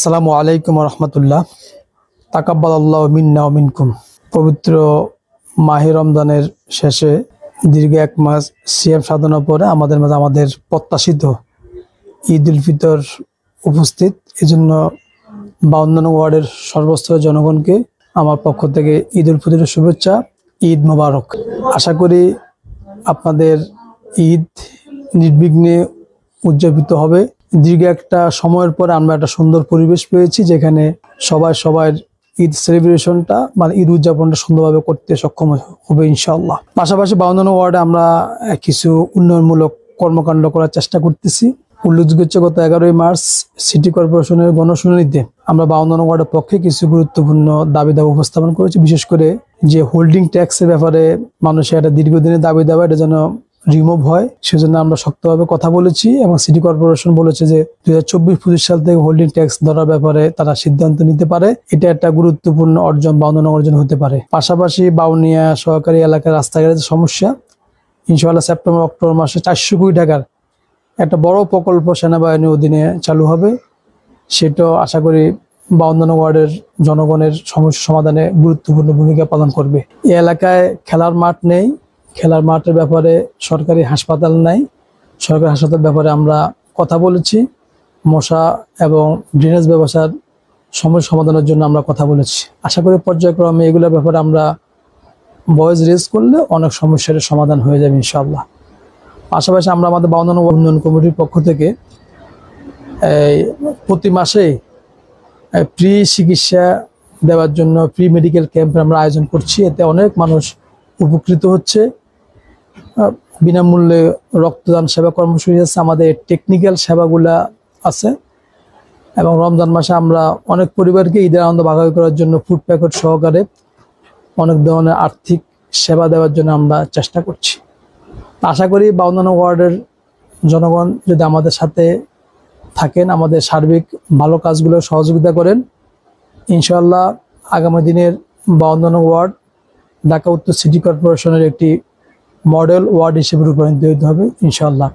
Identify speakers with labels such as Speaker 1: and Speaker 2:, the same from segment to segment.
Speaker 1: আসসালামু আলাইকুম রহমতুল্লাহ। তাকাব্বালাল্লাহু মিন্না ওয়া মিনকুম। পবিত্র মাহে রমজানের শেষে দীর্ঘ এক মাস সিয়াম সাধনার পরে আমাদের মাঝে আমাদের প্রত্যাশিত ঈদ উল ফিতর উপস্থিত। এজন্য 52 নং ওয়ার্ডের সর্বস্তরের জনগণকে আমার পক্ষ থেকে ঈদ উল ফিতরের শুভেচ্ছা, ঈদ মোবারক। আশা করি আপনাদের ঈদ নির্বিঘ্নে উদযাপিত হবে। দীর্ঘ একটা সময়ের পরে আমরা একটা সুন্দর পরিবেশ পেয়েছি, যেখানে সবার ঈদ সেলিব্রেশনটা মানে ঈদ উদযাপনটা সুন্দরভাবে করতে সক্ষম হবে ইনশাআল্লাহ। পাশাপাশি 52 নং ওয়ার্ডে আমরা কিছু উন্নয়নমূলক কর্মকাণ্ড করার চেষ্টা করতেছি। উল্লেখযোগ্য হচ্ছে গত 11ই মার্চ সিটি কর্পোরেশনের গণশুনানিতে আমরা 52 নং ওয়ার্ডের পক্ষে কিছু গুরুত্বপূর্ণ দাবি উপস্থাপন করেছি। বিশেষ করে যে হোল্ডিং ট্যাক্সের ব্যাপারে মানুষের একটা দীর্ঘদিনের দাবি এটা যেন রিমুভ হয়, সেজন্য আমরা শক্তভাবে কথা বলেছি এবং সিটি কর্পোরেশন বলেছে যে 2024-25 সাল থেকে হোল্ডিং ট্যাক্স ধরার ব্যাপারে তারা সিদ্ধান্ত নিতে পারে। এটা একটা গুরুত্বপূর্ণ অর্জন 52 নং অর্জন হতে পারে। পাশাপাশি বাউনিয়া সহকারী এলাকার রাস্তাঘাটের সমস্যা, ইনশাআল্লাহ সেপ্টেম্বর অক্টোবর মাসে 400 কোটি টাকার একটা বড় প্রকল্প সেনাবাহিনীর অধীনে চালু হবে। সেটাও আশা করি 52 নং ওয়ার্ডের জনগণের সমস্যা সমাধানে গুরুত্বপূর্ণ ভূমিকা পালন করবে। এই এলাকায় খেলার মাঠ নেই, খেলার মাঠের ব্যাপারে সরকারি হাসপাতাল নাই। সরকারি হাসপাতাল ব্যাপারে আমরা কথা বলেছি। মশা এবং ড্রেনেজ ব্যবস্থার সমস্যা সমাধানের জন্য আমরা কথা বলেছি। আশা করি পর্যায়ক্রমে এগুলোর ব্যাপারে আমরা ভয়েস রেজ করলে অনেক সমস্যার সমাধান হয়ে যাবে ইনশাআল্লাহ। পাশাপাশি আমরা আমাদের 52 নং উন্নয়ন কমিটির পক্ষ থেকে প্রতি মাসে ফ্রি চিকিৎসা দেওয়ার জন্য ফ্রি মেডিকেল ক্যাম্পের আমরা আয়োজন করছি। এতে অনেক মানুষ উপকৃত হচ্ছে। বিনামূল্যে রক্তদান সেবা কর্মসূচি আছে, আমাদের টেকনিক্যাল সেবাগুলা আছে এবং রমজান মাসে আমরা অনেক পরিবারকে ঈদের আনন্দ ভাগাভাগি করার জন্য ফুড প্যাকেট সহকারে অনেক ধরনের আর্থিক সেবা দেওয়ার জন্য আমরা চেষ্টা করছি। আশা করি 52 নং ওয়ার্ডের জনগণ যদি আমাদের সাথে থাকেন, আমাদের সার্বিক ভালো কাজগুলো সহযোগিতা করেন, ইনশাআল্লাহ আগামী দিনের 52 নং ওয়ার্ড ঢাকা উত্তর সিটি কর্পোরেশনের একটি মডেল ওয়ার্ড হিসেবে রূপান্তরিত হবে ইনশাআল্লাহ।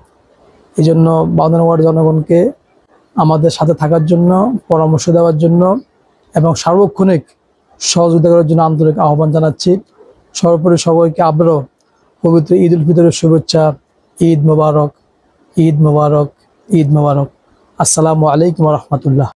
Speaker 1: এই জন্য 52 নং ওয়ার্ড জনগণকে আমাদের সাথে থাকার জন্য, পরামর্শ দেওয়ার জন্য এবং সার্বক্ষণিক সহযোগিতা করার জন্য আন্তরিক আহ্বান জানাচ্ছি। সর্বোপরি সবাইকে আবারও পবিত্র ঈদ উল ফিতরের শুভেচ্ছা। ঈদ মোবারক, ঈদ মোবারক, ঈদ মোবারক। আসসালামু আলাইকুম রহমতুল্লাহ।